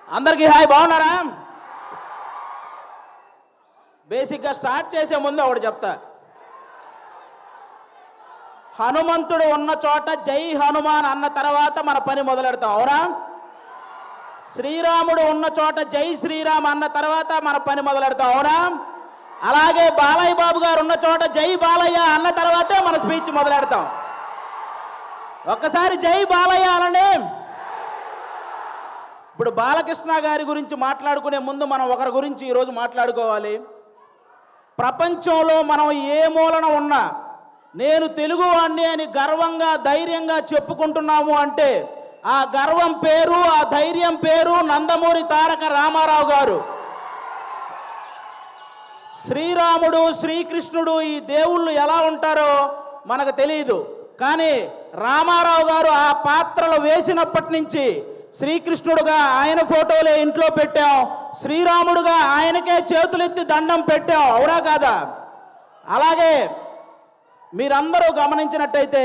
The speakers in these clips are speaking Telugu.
అందరికీ హాయ్, బాగున్నారా? బేసిక్గా స్టార్ట్ చేసే ముందు ఒకటి చెప్తా. హనుమంతుడు ఉన్న చోట జై హనుమాన్ అన్న తర్వాత మన పని మొదలెడతాం, అవునా? శ్రీరాముడు ఉన్న చోట జై శ్రీరామ్ అన్న తర్వాత మన పని మొదలెడతాం, అవునా? అలాగే బాలయ్య బాబు గారు ఉన్న చోట జై బాలయ్య అన్న తర్వాతే మన స్పీచ్ మొదలెడతాం. ఒక్కసారి జై బాలయ్య అనండి. ఇప్పుడు బాలకృష్ణ గారి గురించి మాట్లాడుకునే ముందు మనం ఒకరి గురించి ఈరోజు మాట్లాడుకోవాలి. ప్రపంచంలో మనం ఏ మూలన ఉన్నా నేను తెలుగువాణ్ణి అని గర్వంగా ధైర్యంగా చెప్పుకుంటున్నాము అంటే ఆ గర్వం పేరు, ఆ ధైర్యం పేరు నందమూరి తారక రామారావు గారు. శ్రీరాముడు, శ్రీకృష్ణుడు ఈ దేవుళ్ళు ఎలా ఉంటారో మనకు తెలియదు, కానీ రామారావు గారు ఆ పాత్రలు వేసినప్పటి నుంచి శ్రీకృష్ణుడుగా ఆయన ఫోటోలే ఇంట్లో పెట్టాం, శ్రీరాముడుగా ఆయనకే చేతులెత్తి దండం పెట్టాం, అవునా కాదా? అలాగే మీరందరూ గమనించినట్టయితే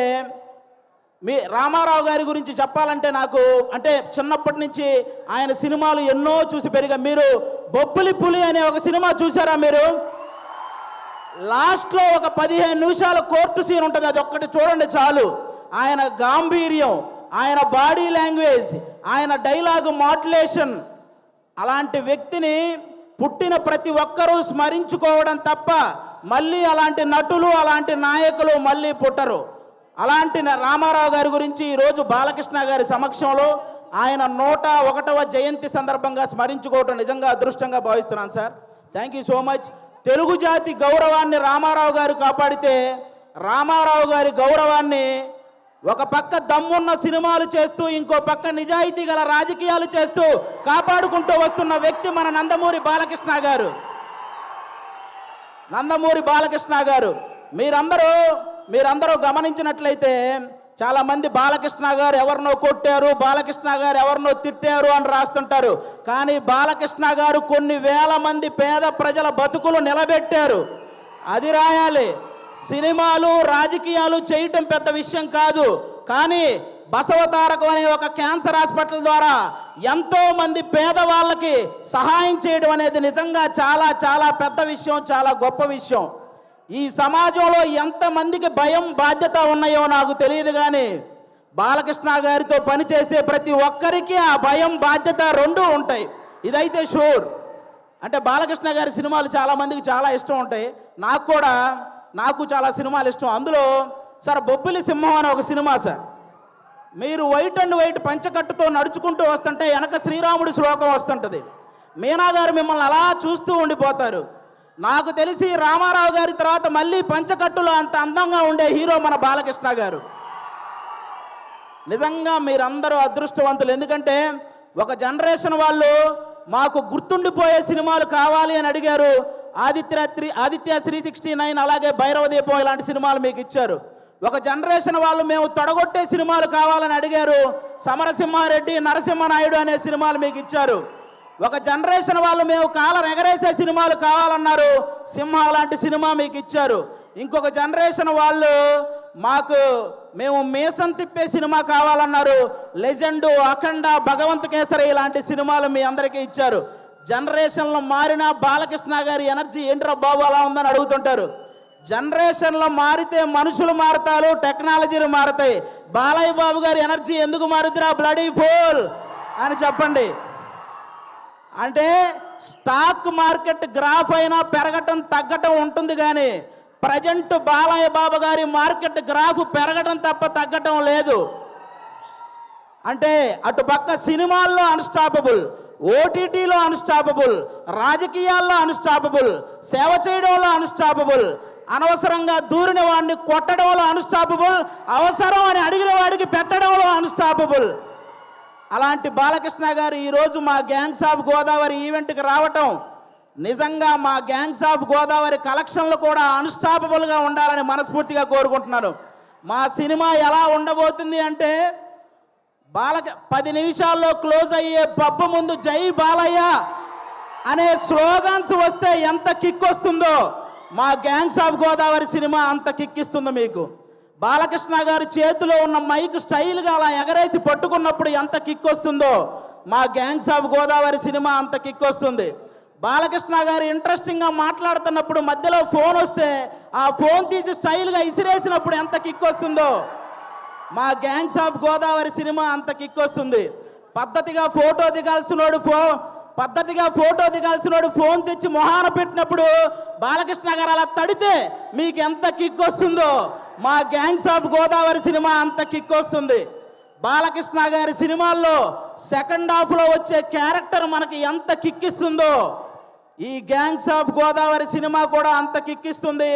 మీ రామారావు గారి గురించి చెప్పాలంటే నాకు అంటే చిన్నప్పటి నుంచి ఆయన సినిమాలు ఎన్నో చూసి పెరిగా. మీరు బొబ్బిలి పులి అనే ఒక సినిమా చూసారా? మీరు లాస్ట్లో ఒక 15 నిమిషాల కోర్టు సీన్ ఉంటుంది, అది ఒక్కటి చూడండి చాలు. ఆయన గాంభీర్యం, ఆయన బాడీ లాంగ్వేజ్, ఆయన డైలాగు మాడ్యులేషన్, అలాంటి వ్యక్తిని పుట్టిన ప్రతి ఒక్కరూ స్మరించుకోవడం తప్ప మళ్ళీ అలాంటి నటులు, అలాంటి నాయకులు మళ్ళీ పుట్టరు. అలాంటి రామారావు గారి గురించి ఈరోజు బాలకృష్ణ గారి సమక్షంలో ఆయన 101వ జయంతి సందర్భంగా స్మరించుకోవటం నిజంగా అదృష్టంగా భావిస్తున్నాను sir. Thank you so much. Telugu జాతి గౌరవాన్ని రామారావు గారు కాపాడితే రామారావు గారి గౌరవాన్ని ఒక పక్క దమ్మున్న సినిమాలు చేస్తూ ఇంకో పక్క నిజాయితీ గల రాజకీయాలు చేస్తూ కాపాడుకుంటూ వస్తున్న వ్యక్తి మన నందమూరి బాలకృష్ణ గారు. నందమూరి బాలకృష్ణ గారు మీరందరూ గమనించినట్లయితే చాలామంది బాలకృష్ణ గారు ఎవరినో కొట్టారు, బాలకృష్ణ గారు ఎవరినో తిట్టారు అని రాస్తుంటారు. కానీ బాలకృష్ణ గారు కొన్ని వేల మంది పేద ప్రజల బతుకులు నిలబెట్టారు, అది రాయాలి. సినిమాలు, రాజకీయాలు చేయటం పెద్ద విషయం కాదు, కానీ బసవతారకం అనే ఒక క్యాన్సర్ హాస్పిటల్ ద్వారా ఎంతో మంది పేదవాళ్ళకి సహాయం చేయడం అనేది నిజంగా చాలా చాలా పెద్ద విషయం, చాలా గొప్ప విషయం. ఈ సమాజంలో ఎంతమందికి భయం, బాధ్యత ఉన్నాయో నాకు తెలియదు, కానీ బాలకృష్ణ గారితో పనిచేసే ప్రతి ఒక్కరికి ఆ భయం, బాధ్యత రెండూ ఉంటాయి, ఇదైతే షూర్. అంటే బాలకృష్ణ గారి సినిమాలు చాలామందికి చాలా ఇష్టం ఉంటాయి, నాకు చాలా సినిమాలు ఇష్టం. అందులో సార్ బొబ్బిలి సింహం అనే ఒక సినిమా సార్, మీరు వైట్ అండ్ వైట్ పంచకట్టుతో నడుచుకుంటూ వస్తుంటే వెనక శ్రీరాముడి శ్లోకం వస్తుంటుంది. మీనా గారు మిమ్మల్ని అలా చూస్తూ ఉండిపోతారు. నాకు తెలిసి రామారావు గారి తర్వాత మళ్ళీ పంచకట్టులో అంత అందంగా ఉండే హీరో మన బాలకృష్ణ గారు. నిజంగా మీరందరూ అదృష్టవంతులు, ఎందుకంటే ఒక జనరేషన్ వాళ్ళు మాకు గుర్తుండిపోయే సినిమాలు కావాలి అని అడిగారు. ఆదిత్య 369, అలాగే భైరవ దీపం ఇలాంటి సినిమాలు మీకు ఇచ్చారు. ఒక జనరేషన్ వాళ్ళు మేము తొడగొట్టే సినిమాలు కావాలని అడిగారు. సమరసింహారెడ్డి, నరసింహనాయుడు అనే సినిమాలు మీకు ఇచ్చారు. ఒక జనరేషన్ వాళ్ళు మేము కాలం ఎగరేసే సినిమాలు కావాలన్నారు, సింహ లాంటి సినిమా మీకు ఇచ్చారు. ఇంకొక జనరేషన్ వాళ్ళు మేము మీసం తిప్పే సినిమా కావాలన్నారు, లెజెండు, అఖండ, భగవంత్ కేసరి ఇలాంటి సినిమాలు మీ అందరికీ ఇచ్చారు. జనరేషన్లో మారిన బాలకృష్ణ గారి ఎనర్జీ ఏంట్రా బాబు అలా ఉందని అడుగుతుంటారు. జనరేషన్లో మారితే మనుషులు మారుతారు, టెక్నాలజీలు మారుతాయి. బాలయ్య బాబు గారి ఎనర్జీ ఎందుకు మారుతురా బ్లడీ ఫూల్ అని చెప్పండి. అంటే స్టాక్ మార్కెట్ గ్రాఫ్ అయినా పెరగటం తగ్గటం ఉంటుంది, కానీ ప్రజెంట్ బాలయ్య బాబు గారి మార్కెట్ గ్రాఫ్ పెరగటం తప్ప తగ్గటం లేదు. అంటే అటు పక్క సినిమాల్లో అన్స్టాపబుల్, ఓటీటీలో అన్స్టాపబుల్, రాజకీయాల్లో అన్స్టాపబుల్, సేవ చేయడంలో అన్స్టాపబుల్, అనవసరంగా దూరిన వాడిని కొట్టడంలో అన్స్టాపబుల్, అవసరం అని అడిగిన వాడికి పెట్టడంలో అన్స్టాపబుల్. అలాంటి బాలకృష్ణ గారు ఈరోజు మా గ్యాంగ్స్ ఆఫ్ గోదావరి ఈవెంట్కి రావటం నిజంగా మా గ్యాంగ్స్ ఆఫ్ గోదావరి కలెక్షన్లు కూడా అన్స్టాపబుల్గా ఉండాలని మనస్ఫూర్తిగా కోరుకుంటున్నాను. మా సినిమా ఎలా ఉండబోతుంది అంటే 10 నిమిషాల్లో క్లోజ్ అయ్యే పబ్బు ముందు జై బాలయ్య అనే స్లోగన్స్ వస్తే ఎంత కిక్ వస్తుందో మా గ్యాంగ్స్ ఆఫ్ గోదావరి సినిమా అంత కిక్కిస్తుంది మీకు. బాలకృష్ణ గారి చేతిలో ఉన్న మైక్ స్టైల్గా అలా ఎగరేసి పట్టుకున్నప్పుడు ఎంత కిక్ వస్తుందో మా గ్యాంగ్స్ ఆఫ్ గోదావరి సినిమా అంత కిక్ వస్తుంది. బాలకృష్ణ గారు ఇంట్రెస్టింగ్గా మాట్లాడుతున్నప్పుడు మధ్యలో ఫోన్ వస్తే ఆ ఫోన్ తీసి స్టైల్గా ఇసిరేసినప్పుడు ఎంత కిక్ వస్తుందో మా గ్యాంగ్స్ ఆఫ్ గోదావరి సినిమా అంత కిక్ వస్తుంది. పద్ధతిగా ఫోటో దిగాల్సినోడు ఫోన్ తెచ్చి మొహాన పెట్టినప్పుడు బాలకృష్ణ గారు అలా తడితే మీకు ఎంత కిక్ వస్తుందో మా గ్యాంగ్స్ ఆఫ్ గోదావరి సినిమా అంత కిక్ వస్తుంది. బాలకృష్ణ గారి సినిమాల్లో సెకండ్ హాఫ్లో వచ్చే క్యారెక్టర్ మనకి ఎంత కిక్కిస్తుందో ఈ గ్యాంగ్స్ ఆఫ్ గోదావరి సినిమా కూడా అంత కిక్కిస్తుంది.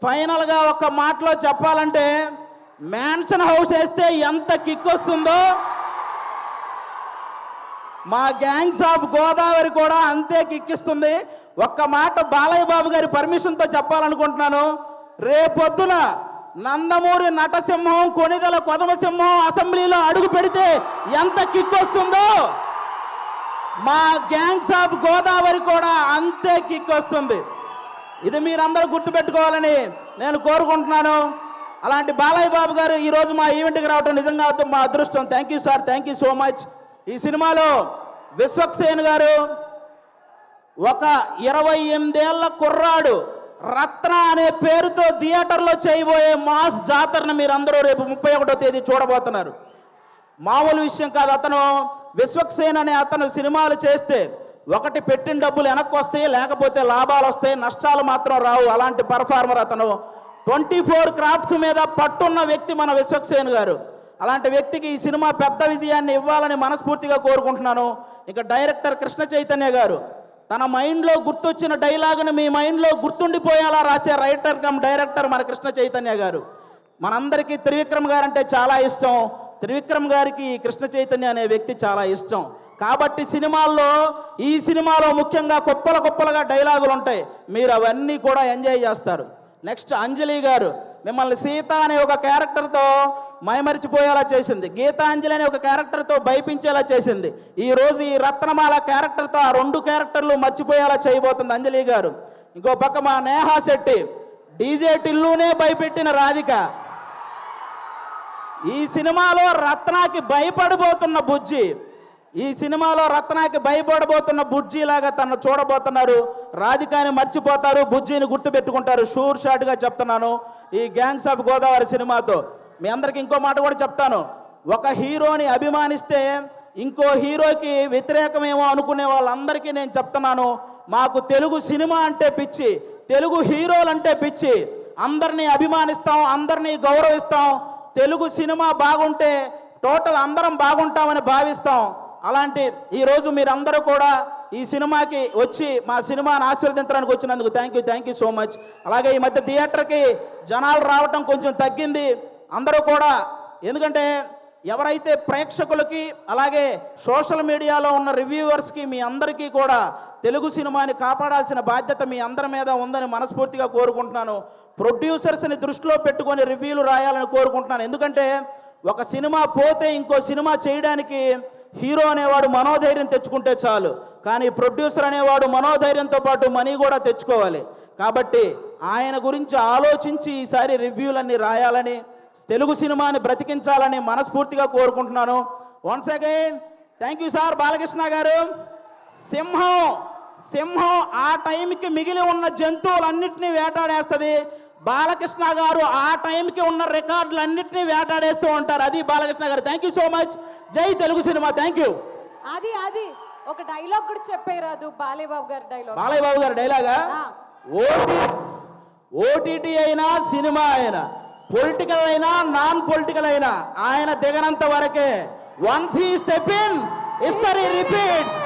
ఫైనల్గా ఒక మాటలో చెప్పాలంటే మ్యాన్షన్ హౌస్ వేస్తే ఎంత కిక్ వస్తుందో మా గ్యాంగ్స్ ఆఫ్ గోదావరి కూడా అంతే కిక్కిస్తుంది. ఒక్క మాట బాలయ్య బాబు గారి పర్మిషన్తో చెప్పాలనుకుంటున్నాను. రేపొద్దున నందమూరి నటసింహం, కొనిదెల కొదమసింహం అసెంబ్లీలో అడుగు పెడితే ఎంత కిక్ వస్తుందో మా గ్యాంగ్స్ ఆఫ్ గోదావరి కూడా అంతే కిక్ వస్తుంది. ఇది మీరందరూ గుర్తుపెట్టుకోవాలని నేను కోరుకుంటున్నాను. అలాంటి బాలయ్య బాబు గారు ఈరోజు మా ఈవెంట్కి రావడం నిజంగా మా అదృష్టం. Thank you sir, thank you so much. ఈ సినిమాలో విశ్వక్సేన్ గారు ఒక 28 ఏళ్ల కుర్రాడు రత్న అనే పేరుతో థియేటర్లో చేయబోయే మాస్ జాతరను మీరందరూ రేపు 31వ తేదీ చూడబోతున్నారు. మామూలు విషయం కాదు. అతను విశ్వక్సేన్ అనే అతను సినిమాలు చేస్తే ఒకటి పెట్టిన డబ్బులు వెనక్కి వస్తాయి, లేకపోతే లాభాలు వస్తాయి, నష్టాలు మాత్రం రావు. అలాంటి పర్ఫార్మర్ అతను. 24 క్రాఫ్ట్స్ మీద పట్టున్న వ్యక్తి మన విశ్వక్సేన్ గారు. అలాంటి వ్యక్తికి ఈ సినిమా పెద్ద విజయాన్ని ఇవ్వాలని మనస్ఫూర్తిగా కోరుకుంటున్నాను. ఇక డైరెక్టర్ కృష్ణ చైతన్య గారు తన మైండ్లో గుర్తొచ్చిన డైలాగును మీ మైండ్లో గుర్తుండిపోయేలా రాసే రైటర్ కమ్ డైరెక్టర్ మన కృష్ణ చైతన్య గారు. మనందరికీ త్రివిక్రమ్ గారు అంటే చాలా ఇష్టం. త్రివిక్రమ్ గారికి కృష్ణ చైతన్య అనే వ్యక్తి చాలా ఇష్టం. కాబట్టి ఈ సినిమాలో ముఖ్యంగా కుప్పలుగా డైలాగులు ఉంటాయి. మీరు అవన్నీ కూడా ఎంజాయ్ చేస్తారు. నెక్స్ట్ అంజలి గారు మిమ్మల్ని సీత అనే ఒక క్యారెక్టర్తో మైమరిచిపోయేలా చేసింది. గీతాంజలి అనే ఒక క్యారెక్టర్తో భయపించేలా చేసింది. ఈరోజు ఈ రత్నమాల క్యారెక్టర్తో ఆ 2 క్యారెక్టర్లు మర్చిపోయేలా చేయబోతుంది అంజలి గారు. ఇంకో పక్క మా నేహా శెట్టి డీజే టిల్లునే భయపెట్టిన రాధిక. ఈ సినిమాలో రత్నాకి భయపడబోతున్న బుజ్జి లాగా తను చూడబోతున్నారు. రాధికాని మర్చిపోతారు, బుజ్జిని గుర్తుపెట్టుకుంటారు. షూర్ షాట్గా చెప్తున్నాను. ఈ గ్యాంగ్స్ ఆఫ్ గోదావరి సినిమాతో మీ అందరికి ఇంకో మాట కూడా చెప్తాను. ఒక హీరోని అభిమానిస్తే ఇంకో హీరోకి వ్యతిరేకమేమో అనుకునే వాళ్ళందరికీ నేను చెప్తున్నాను, మాకు తెలుగు సినిమా అంటే పిచ్చి, తెలుగు హీరోలంటే పిచ్చి. అందరినీ అభిమానిస్తాం, అందరినీ గౌరవిస్తాం. తెలుగు సినిమా బాగుంటే టోటల్ అందరం బాగుంటామని భావిస్తాం. అలాంటి ఈరోజు మీరందరూ కూడా ఈ సినిమాకి వచ్చి మా సినిమాని ఆశీర్వదించడానికి వచ్చినందుకు థ్యాంక్ యూ సో మచ్. అలాగే ఈ మధ్య థియేటర్కి జనాలు రావటం కొంచెం తగ్గింది. అందరూ కూడా ఎందుకంటే ఎవరైతే ప్రేక్షకులకి అలాగే సోషల్ మీడియాలో ఉన్న రివ్యూవర్స్కి మీ అందరికీ కూడా తెలుగు సినిమాని కాపాడాల్సిన బాధ్యత మీ అందరి మీద ఉందని మనస్ఫూర్తిగా కోరుకుంటున్నాను. ప్రొడ్యూసర్స్ని దృష్టిలో పెట్టుకొని రివ్యూలు రాయాలని కోరుకుంటున్నాను. ఎందుకంటే ఒక సినిమా పోతే ఇంకో సినిమా చేయడానికి హీరో అనేవాడు మనోధైర్యం తెచ్చుకుంటే చాలు, కానీ ప్రొడ్యూసర్ అనేవాడు మనోధైర్యంతో పాటు మనీ కూడా తెచ్చుకోవాలి. కాబట్టి ఆయన గురించి ఆలోచించి ఈసారి రివ్యూలన్నీ రాయాలని, తెలుగు సినిమాని బ్రతికించాలని మనస్ఫూర్తిగా కోరుకుంటున్నాను. Once again thank you sir. Balakrishna గారు, సింహం ఆ టైంకి మిగిలి ఉన్న జంతువులన్నింటినీ వేటాడేస్తుంది. బాలకృష్ణ గారు ఆ టైంకి ఉన్న రికార్డులన్నింటినీ వేటాడేస్తూ ఉంటారు. అది బాలకృష్ణ గారు. Thank you so much. జై తెలుగు సినిమా. Thank you. అది ఒక డైలాగ్ కూడా చెప్పేరాదు బాలయ్య బాబు గారి డైలాగా? ఓటీటీ అయినా సినిమా అయినా పొలిటికల్ అయినా నాన్ పొలిటికల్ అయినా ఆయన దిగనంత వరకే. Once he step in, history repeats.